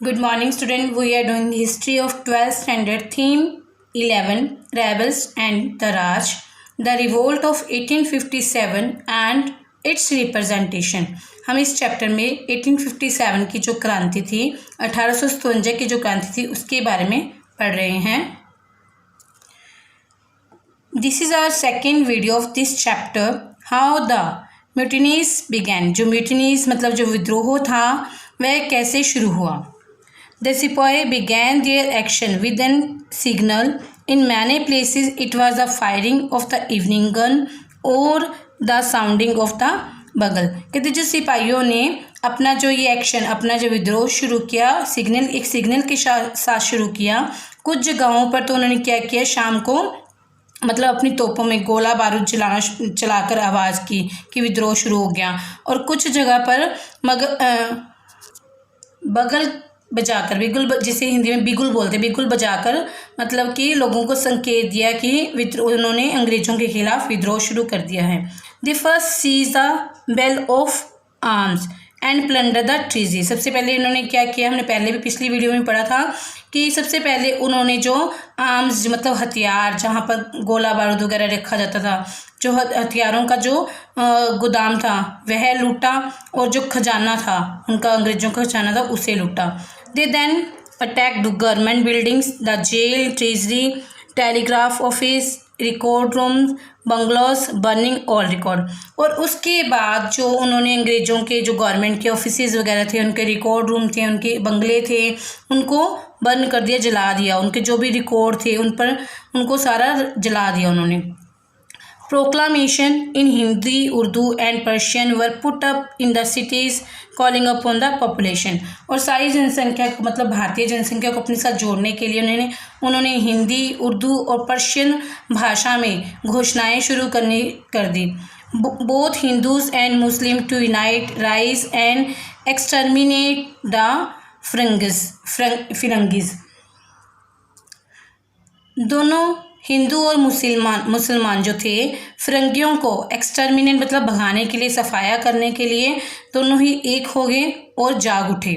Good morning, student. We are doing history of 12th standard, theme 11, rebels and the Raj, the revolt of 1857 and its representation. हम इस chapter में 1857 की जो क्रांति थी, 1857 की जो क्रांति थी उसके बारे में पढ़ रहे हैं. This is our second video of this chapter. How the mutinies began. जो mutinies मतलब जो विद्रोह था वह कैसे शुरू हुआ. The sepoy began their action with an signal. In many places it was the firing of the evening gun or the sounding of the bugle. कहते जो सिपाहियों ने अपना जो ये एक्शन, अपना जो विद्रोह शुरू किया, एक सिग्नल के साथ शुरू किया. कुछ जगहों पर तो उन्होंने क्या किया, शाम को मतलब अपनी तोपों में गोला बारूद चलाकर आवाज़ की कि विद्रोह शुरू हो गया. और कुछ जगह पर बगल बजाकर, बिगुल जिसे हिंदी में बिगुल बोलते, बिगुल बजाकर मतलब कि लोगों को संकेत दिया कि उन्होंने अंग्रेज़ों के खिलाफ विद्रोह शुरू कर दिया है. The first seize the bell of arms and plunder the treasury. सबसे पहले इन्होंने क्या किया, हमने पहले भी पिछली वीडियो में पढ़ा था कि सबसे पहले उन्होंने जो आर्म्स मतलब हथियार, जहाँ पर गोला बारूद वगैरह रखा जाता था, जो हथियारों का जो गोदाम था वह लूटा और जो खजाना था उनका, अंग्रेज़ों का खजाना था, उसे लूटा. They then attacked the government buildings, the jail, treasury, telegraph office, record rooms, bungalows, burning all record. और उसके बाद जो उन्होंने अंग्रेज़ों के जो गवर्नमेंट के ऑफिसेज वगैरह थे, उनके रिकॉर्ड रूम थे, उनके बंगले थे, उनको बर्न कर दिया, जला दिया. उनके जो भी रिकॉर्ड थे उन पर उनको सारा जला दिया उन्होंने. Proclamation in Hindi, Urdu and Persian were put up in the cities calling upon the population. और सारी जनसंख्या को मतलब भारतीय जनसंख्या को अपने साथ जोड़ने के लिए उन्होंने हिंदी, उर्दू और पर्शियन भाषा में घोषणाएं शुरू कर दी. Both Hindus and Muslims to unite, rise and exterminate the Firangis. दोनों हिंदू और मुसलमान जो थे, फिरंगियों को एक्सटर्मिनेट मतलब भगाने के लिए, सफाया करने के लिए दोनों ही एक हो गए और जाग उठे.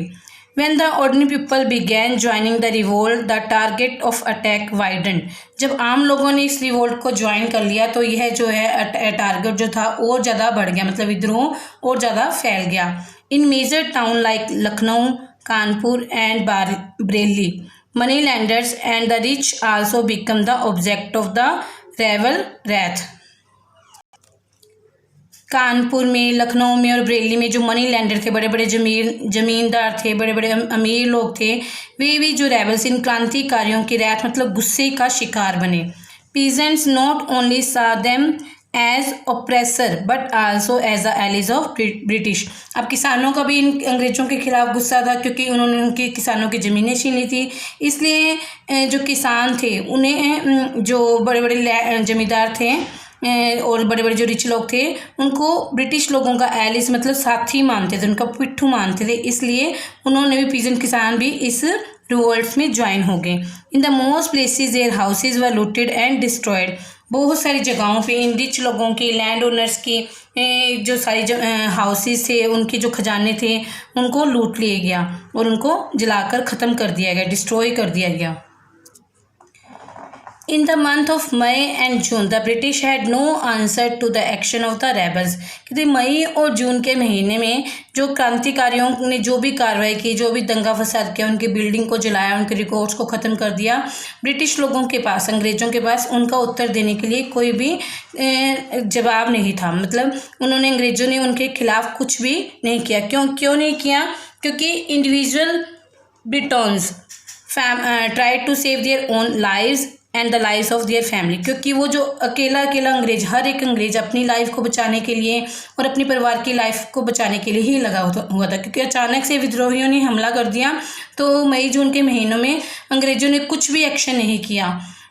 When the ordinary people began joining the revolt, the target of attack widened. जब आम लोगों ने इस रिवोल्ट को ज्वाइन कर लिया तो यह जो है टारगेट जो था और ज़्यादा बढ़ गया, मतलब विद्रोह और ज़्यादा फैल गया. In major town like Lucknow, Kanpur and Bareilly, moneylenders and the rich also become the object of the rebel wrath. Kanpur में, लखनऊ में और बरेली में जो मनी लैंडर थे, बड़े बड़े जमींदार थे, बड़े बड़े अमीर लोग थे, वे भी जो रेबल्स, इन क्रांतिकारियों की रैथ मतलब गुस्से का शिकार बने. Peasants not only saw them as oppressor but also as the allies of British. अब किसानों का भी इन अंग्रेज़ों के खिलाफ गुस्सा था क्योंकि उन्होंने उनकी किसानों की ज़मीनें छीन ली थी. इसलिए जो किसान थे उन्हें, जो बड़े बड़े जमींदार थे और बड़े बड़े जो रिच लोग थे, उनको ब्रिटिश लोगों का एलिस मतलब साथी मानते थे, उनका पिट्ठू मानते थे. इसलिए उन्होंने भी, पीजेंट किसान भी इस रिवोल्ट में ज्वाइन हो गए. In the most places their houses were looted and destroyed. बहुत सारी जगहों पे इन रिच लोगों की, लैंड ओनर्स की जो सारी हाउसेस थे, उनके जो खजाने थे, उनको लूट लिया गया और उनको जलाकर ख़त्म कर दिया गया, डिस्ट्रॉय कर दिया गया. In the month of May and June, the British had no answer to the action of the rebels. कि मई और जून के महीने में जो क्रांतिकारियों ने जो भी कार्रवाई की, जो भी दंगा फसाद किया, उनकी बिल्डिंग को जलाया, उनके रिकॉर्ड्स को ख़त्म कर दिया, ब्रिटिश लोगों के पास, अंग्रेज़ों के पास उनका उत्तर देने के लिए कोई भी जवाब नहीं था. मतलब उन्होंने, अंग्रेज़ों ने उनके खिलाफ कुछ भी नहीं किया. क्यों नहीं किया? क्योंकि individual Britons tried to save their own lives and the lives of their family. क्योंकि वो जो अकेला अंग्रेज, हर एक अंग्रेज अपनी लाइफ को बचाने के लिए और अपने परिवार की लाइफ को बचाने के लिए ही लगा हुआ था. क्योंकि अचानक से विद्रोहियों ने हमला कर दिया तो मई जून के महीनों में अंग्रेज़ों ने कुछ भी एक्शन नहीं किया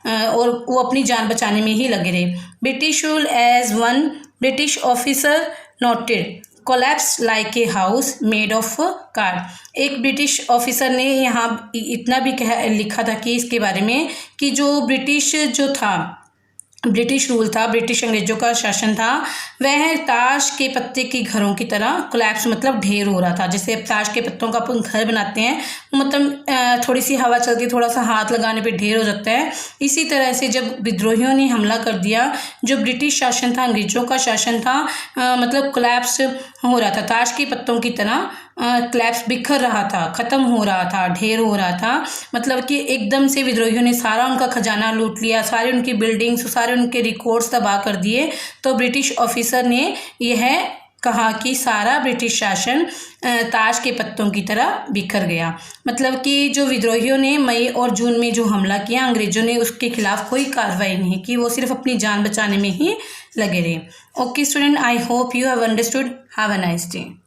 और वो अपनी जान बचाने में ही लगे रहे. British rule as one British officer noted collapse like a house made of card. एक ब्रिटिश ऑफिसर ने यहाँ इतना भी लिखा था कि इसके बारे में कि जो ब्रिटिश जो था ब्रिटिश रूल था, ब्रिटिश अंग्रेजों का शासन था, वह ताश के पत्ते के घरों की तरह कोलैप्स मतलब ढेर हो रहा था। जैसे अब ताश के पत्तों का अपन घर बनाते हैं, मतलब थोड़ी सी हवा चलती है, थोड़ा सा हाथ लगाने पे ढेर हो जाता है। इसी तरह से जब विद्रोहियों ने हमला कर दिया, जो ब्रिटिश शासन था, अंग्रेजों का शासन था, मतलब कोलैप्स हो रहा था, ताश के पत्तों की तरह कोलैप्स बिखर रहा था, ख़त्म हो रहा था, ढेर हो रहा था। मतलब कि एकदम से विद्रोहियों ने सारा उनका खजाना लूट लिया, सारे उनकी बिल्डिंग्स, सारे उनके रिकॉर्ड्स तबाह कर दिए। तो ब्रिटिश ऑफिसर ने यह कहा कि सारा ब्रिटिश शासन ताश के पत्तों की तरह बिखर गया। मतलब कि जो विद्रोहियों ने मई और जून में जो हमला किया, अंग्रेजों ने उसके खिलाफ कोई कार्रवाई नहीं की, वो सिर्फ अपनी जान बचाने में ही लगे रहे। Okay student, I hope you have understood. Have a nice day.